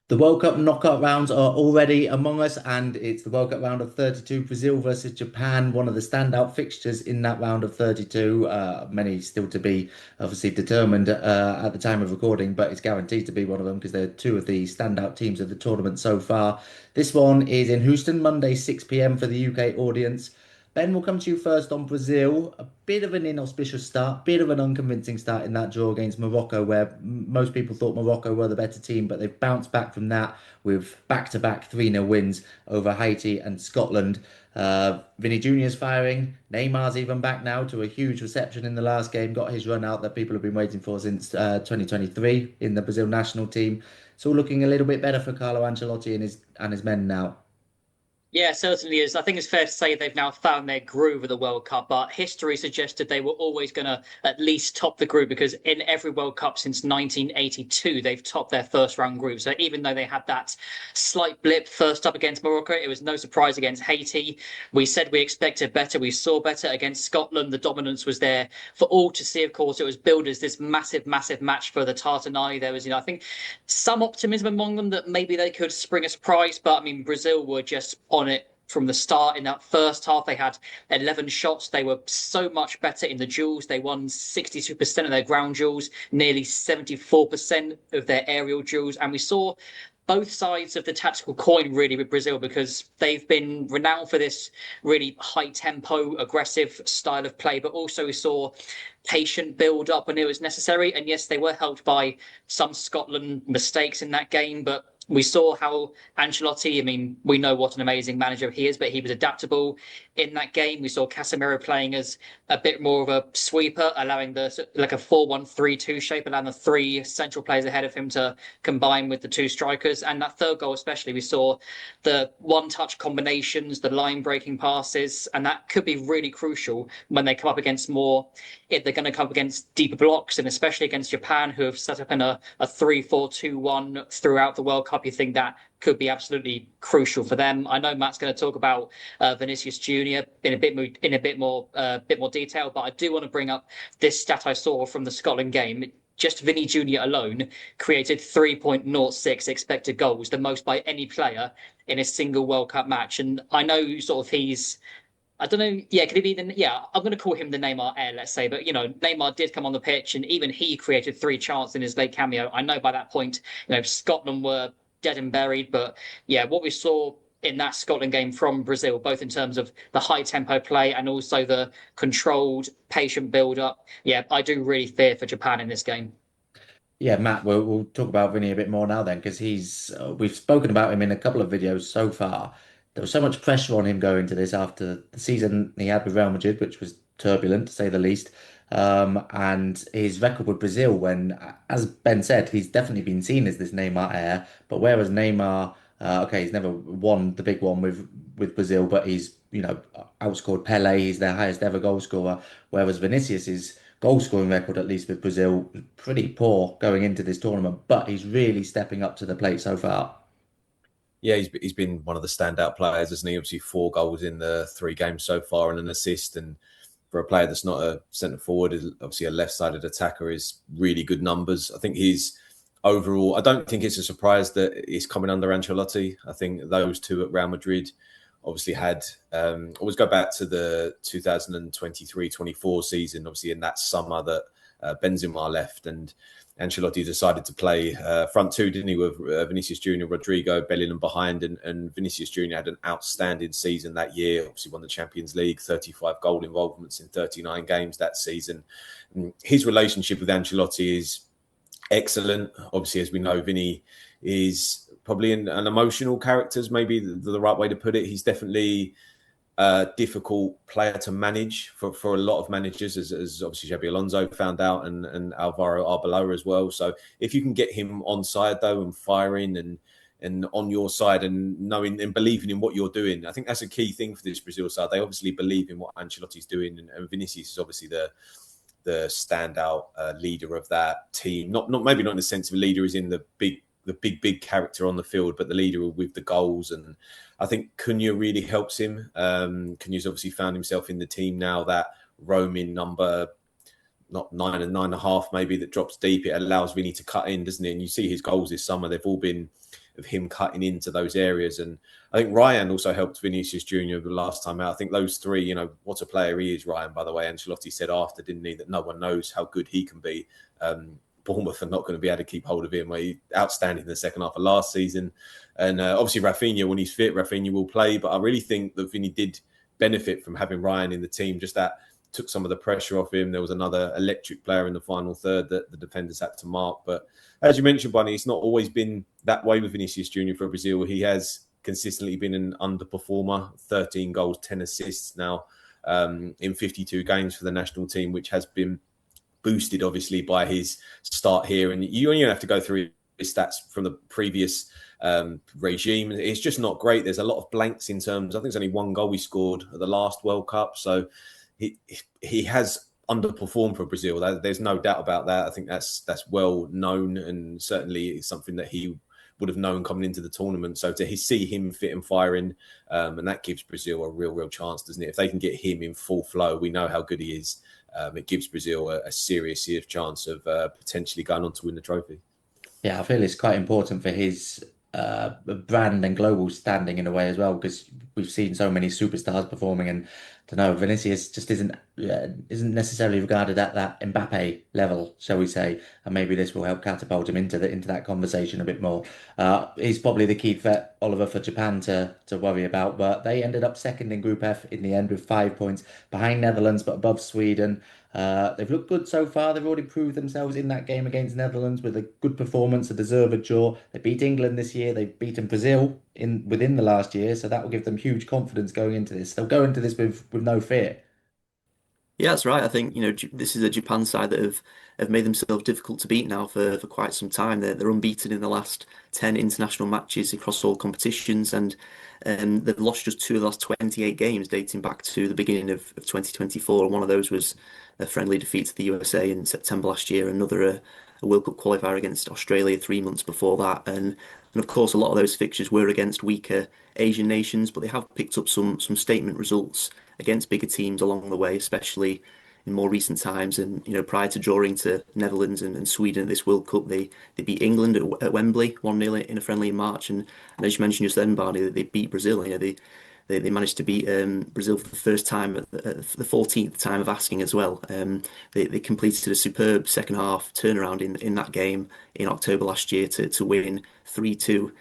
The World Cup knockout rounds are already among us, and it's the World Cup round of 32, Brazil versus Japan, one of the standout fixtures in that round of 32. Many still to be obviously determined at the time of recording, but it's guaranteed to be one of them because they're two of the standout teams of the tournament so far. This one is in Houston, Monday, 6 p.m. for the UK audience. Ben, we'll come to you first on Brazil. A bit of an inauspicious start, bit of an unconvincing start in that draw against Morocco, where most people thought Morocco were the better team, but they've bounced back from that with back-to-back 3-0 wins over Haiti and Scotland. Vinny Jr.'s firing. Neymar's even back now to a huge reception in the last game. Got his run out that people have been waiting for since 2023 in the Brazil national team. It's all looking a little bit better for Carlo Ancelotti and his men now. Yeah, certainly is. I think it's fair to say they've now found their groove of the World Cup, but history suggested they were always going to at least top the group because in every World Cup since 1982, they've topped their first round group. So even though they had that slight blip first up against Morocco, it was no surprise against Haiti. We said we expected better. We saw better against Scotland. The dominance was there for all to see. Of course, it was billed as this massive, massive match for the Tartanai. There was, I think some optimism among them that maybe they could spring a surprise, but I mean, Brazil were just on it from the start. In that first half, they had 11 shots. They were so much better in the duels. They won 62% of their ground duels, nearly 74% of their aerial duels. And we saw both sides of the tactical coin really with Brazil because they've been renowned for this really high tempo, aggressive style of play, but also we saw patient build up when it was necessary. And yes, they were helped by some Scotland mistakes in that game, but we saw how Ancelotti, I mean, we know what an amazing manager he is, but he was adaptable in that game. We saw Casemiro playing as a bit more of a sweeper, allowing like a 4-1-3-2 shape, allowing the three central players ahead of him to combine with the two strikers. And that third goal especially, we saw the one-touch combinations, the line-breaking passes, and that could be really crucial when they come up against if they're going to come up against deeper blocks, and especially against Japan, who have set up in a 3-4-2-1 throughout the World Cup. You think that could be absolutely crucial for them. I know Matt's going to talk about Vinicius Jr. in a bit more detail, but I do want to bring up this stat I saw from the Scotland game. Just Vinny Jr. alone created 3.06 expected goals, the most by any player in a single World Cup match. And I know sort of I don't know. Yeah, could he be I'm going to call him the Neymar heir, let's say. But, Neymar did come on the pitch and even he created 3 chances in his late cameo. I know by that point, Scotland were dead and buried. But yeah, what we saw in that Scotland game from Brazil, both in terms of the high tempo play and also the controlled, patient build up. Yeah, I do really fear for Japan in this game. Yeah, Matt, we'll talk about Vinny a bit more now then, because we've spoken about him in a couple of videos so far. There was so much pressure on him going to this after the season he had with Real Madrid, which was turbulent to say the least. And his record with Brazil, when, as Ben said, he's definitely been seen as this Neymar heir. But whereas Neymar, okay, he's never won the big one with Brazil, but he's, outscored Pele. He's their highest ever goal scorer. Whereas Vinicius's goal scoring record, at least with Brazil, was pretty poor going into this tournament. But he's really stepping up to the plate so far. Yeah, he's been one of the standout players, hasn't he? Obviously, 4 goals in the 3 games so far and an assist. And for a player that's not a centre forward, obviously a left-sided attacker, is really good numbers. I think he's overall, I don't think it's a surprise that he's coming under Ancelotti. I think those two at Real Madrid obviously had, always go back to the 2023-24 season, obviously in that summer that Benzema left and Ancelotti decided to play front two, didn't he, with Vinicius Jr., Rodrigo, Bellingham behind, and Vinicius Jr. had an outstanding season that year. Obviously won the Champions League, 35 goal involvements in 39 games that season. And his relationship with Ancelotti is excellent. Obviously, as we know, Vinny is probably an emotional character, is maybe the right way to put it. He's definitely a difficult player to manage for a lot of managers, as obviously Xabi Alonso found out, and Alvaro Arbeloa as well. So if you can get him on side though and firing and on your side and knowing and believing in what you're doing, I think that's a key thing for this Brazil side. They obviously believe in what Ancelotti's doing, and Vinicius is obviously the standout leader of that team. Not maybe not in the sense of a leader as in the big character on the field, but the leader with the goals. And I think Cunha really helps him. Cunha's obviously found himself in the team now, that roaming number, not 9 and 9.5 maybe, that drops deep. It allows Vinny to cut in, doesn't it? And you see his goals this summer, they've all been him cutting into those areas. And I think Ryan also helped Vinicius Junior the last time out. I think those three, you know, what a player he is, Ryan, by the way. Ancelotti said after, didn't he, that no one knows how good he can be. Bournemouth are not going to be able to keep hold of him. He's outstanding in the second half of last season. And obviously Rafinha, when he's fit, Rafinha will play. But I really think that Vinny did benefit from having Ryan in the team. Just that took some of the pressure off him. There was another electric player in the final third that the defenders had to mark. But as you mentioned, Bunny, it's not always been that way with Vinicius Junior for Brazil. He has consistently been an underperformer, 13 goals, 10 assists now in 52 games for the national team, which has been boosted, obviously, by his start here. And you only have to go through his stats from the previous regime. It's just not great. There's a lot of blanks in terms. I think there's only one goal he scored at the last World Cup. So he has underperformed for Brazil. There's no doubt about that. I think that's well known, and certainly it's something that he would have known coming into the tournament. So to see him fit and firing, and that gives Brazil a real chance, doesn't it? If they can get him in full flow, we know how good he is. It gives Brazil a serious chance of potentially going on to win the trophy. Yeah, I feel it's quite important for his brand and global standing in a way as well, because we've seen so many superstars performing, and I don't know, Vinicius just isn't necessarily regarded at that Mbappe level, shall we say, and maybe this will help catapult him into that conversation a bit more. He's probably the key threat, Oliver, for Japan to worry about, but they ended up second in Group F in the end with 5 points behind Netherlands but above Sweden. They've looked good so far. They've already proved themselves in that game against Netherlands with a good performance, a deserved draw. They beat England this year. They've beaten Brazil within the last year, so that will give them huge confidence going into this. They'll go into this with no fear. Yeah, that's right. I think, this is a Japan side that have made themselves difficult to beat now for quite some time. They're unbeaten in the last 10 international matches across all competitions, and they've lost just 2 of the last 28 games dating back to the beginning of 2024. And one of those was a friendly defeat to the USA in September last year, another a World Cup qualifier against Australia 3 months before that. And of course, a lot of those fixtures were against weaker Asian nations, but they have picked up some statement results against bigger teams along the way, especially in more recent times. And prior to drawing to Netherlands and Sweden at this World Cup, they beat England at Wembley 1-0 in a friendly in March. And as you mentioned just then, Barney, they beat Brazil. They managed to beat Brazil for the first time at the 14th time of asking as well. They completed a superb second half turnaround in that game in October last year to win 3-2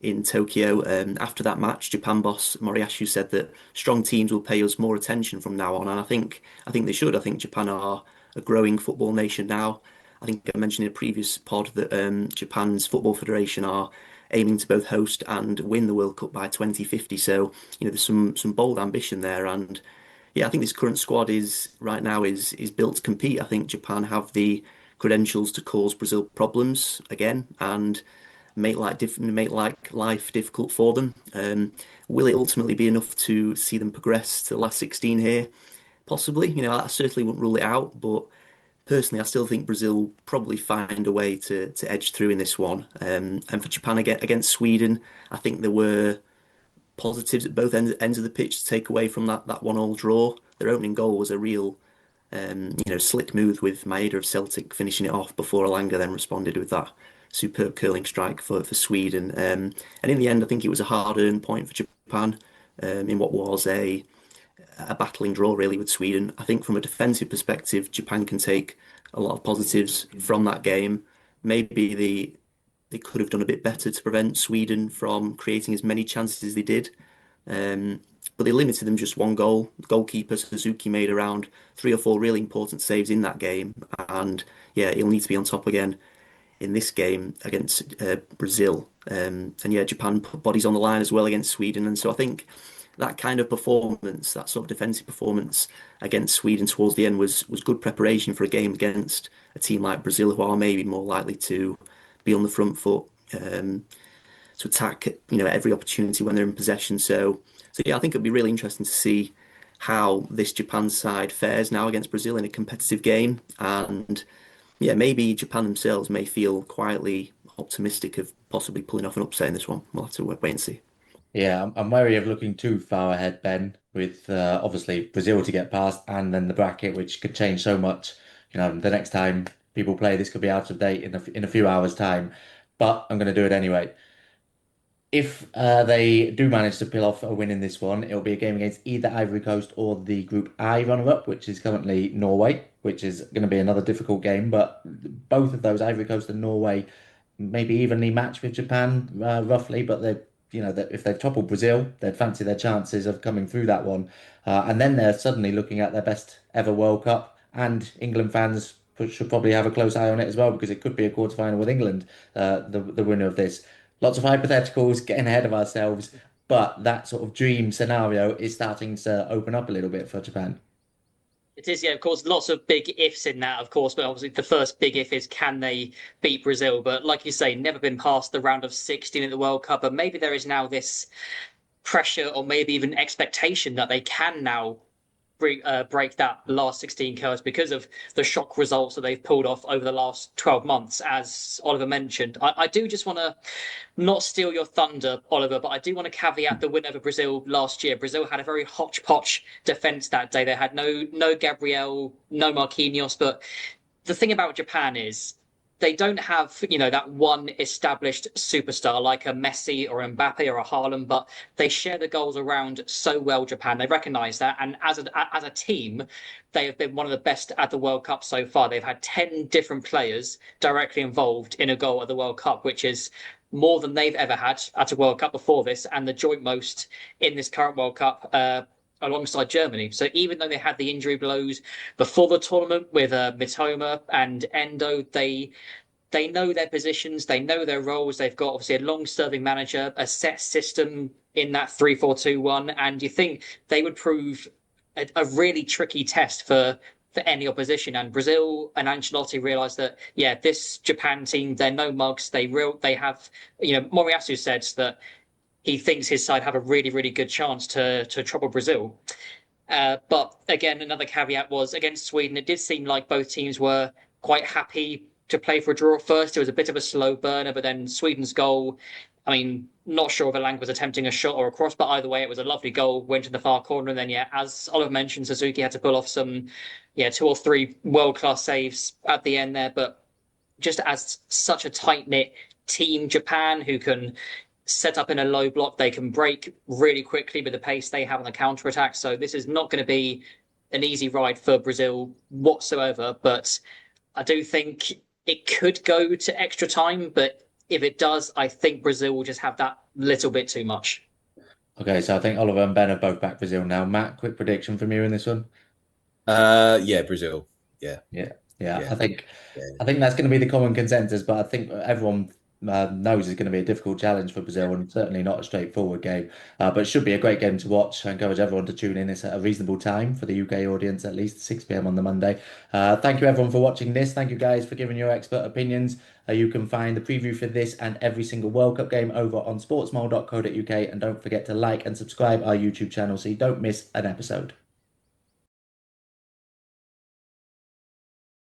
in Tokyo. After that match, Japan boss Moriyasu said that strong teams will pay us more attention from now on, and I think they should. I think Japan are a growing football nation now. I think I mentioned in a previous pod that Japan's football federation are aiming to both host and win the World Cup by 2050. So there's some bold ambition there, and yeah, I think this current squad is built to compete. I think Japan have the credentials to cause Brazil problems again and make life difficult for them. Will it ultimately be enough to see them progress to the last 16 here? Possibly. I certainly wouldn't rule it out, but personally, I still think Brazil will probably find a way to edge through in this one. And for Japan against Sweden, I think there were positives at both ends of the pitch to take away from that 1-1 draw. Their opening goal was a real slick move with Maeda of Celtic finishing it off before Elanga then responded with that superb curling strike for Sweden. And in the end, I think it was a hard-earned point for Japan in what was a battling draw really with Sweden. I think from a defensive perspective, Japan can take a lot of positives from that game. Maybe they could have done a bit better to prevent Sweden from creating as many chances as they did. But they limited them just 1 goal. The goalkeeper Suzuki made around 3 or 4 really important saves in that game. And yeah, he'll need to be on top again in this game against Brazil. And yeah, Japan put bodies on the line as well against Sweden. And so I think that kind of performance, that sort of defensive performance against Sweden towards the end was good preparation for a game against a team like Brazil, who are maybe more likely to be on the front foot, to attack every opportunity when they're in possession. So yeah, I think it'd be really interesting to see how this Japan side fares now against Brazil in a competitive game. And yeah, maybe Japan themselves may feel quietly optimistic of possibly pulling off an upset in this one. We'll have to wait and see. Yeah, I'm wary of looking too far ahead, Ben, with obviously Brazil to get past and then the bracket, which could change so much. The next time people play, this could be out of date in a few hours' time. But I'm going to do it anyway. if they do manage to pull off a win in this one, it'll be a game against either Ivory Coast or the Group I runner-up, which is currently Norway, which is going to be another difficult game. But both of those, Ivory Coast and Norway, maybe evenly matched with Japan, roughly. But if they've toppled Brazil, they'd fancy their chances of coming through that one. And then they're suddenly looking at their best ever World Cup, and England fans should probably have a close eye on it as well, because it could be a quarterfinal with England, the winner of this. Lots of hypotheticals, getting ahead of ourselves, but that sort of dream scenario is starting to open up a little bit for Japan. It is, yeah, of course, lots of big ifs in that, of course, but obviously the first big if is, can they beat Brazil? But like you say, never been past the round of 16 at the World Cup, and maybe there is now this pressure or maybe even expectation that they can now break that last 16 curse because of the shock results that they've pulled off over the last 12 months, as Oliver mentioned. I do just want to not steal your thunder, Oliver, but I do want to caveat the win over Brazil last year. Brazil had a very hodgepodge defence that day. They had no Gabriel, no Marquinhos, but the thing about Japan is they don't have, that one established superstar like a Messi or Mbappe or a Haaland, but they share the goals around so well, Japan. They recognise that. And as a team, they have been one of the best at the World Cup so far. They've had 10 different players directly involved in a goal at the World Cup, which is more than they've ever had at a World Cup before this, and the joint most in this current World Cup, alongside Germany. So even though they had the injury blows before the tournament with Mitoma and Endo, they know their positions, they know their roles. They've got obviously a long-serving manager, a set system in that 3-4-2-1, and you think they would prove a really tricky test for any opposition. And Brazil and Ancelotti realised that, yeah, this Japan team, they're no mugs. They have, Moriyasu said that he thinks his side have a really, really good chance to trouble Brazil. But again, another caveat was against Sweden, it did seem like both teams were quite happy to play for a draw at first. It was a bit of a slow burner, but then Sweden's goal, not sure if Alang was attempting a shot or a cross, but either way, it was a lovely goal, went in the far corner. And then, yeah, as Oliver mentioned, Suzuki had to pull off some, 2 or 3 world-class saves at the end there. But just as such a tight-knit team, Japan, who can set up in a low block, they can break really quickly with the pace they have on the counter-attack. So this is not going to be an easy ride for Brazil whatsoever. But I do think it could go to extra time. But if it does, I think Brazil will just have that little bit too much. Okay, so I think Oliver and Ben have both backed Brazil now. Matt, quick prediction from you in this one? Yeah, Brazil. Yeah. I think that's going to be the common consensus, but I think everyone knows it's going to be a difficult challenge for Brazil, and certainly not a straightforward game. But it should be a great game to watch. I encourage everyone to tune in. It's at a reasonable time for the UK audience, at least 6 p.m. on the Monday. Thank you everyone for watching this. Thank you guys for giving your expert opinions. You can find the preview for this and every single World Cup game over on sportsmole.co.uk, and don't forget to like and subscribe our YouTube channel so you don't miss an episode.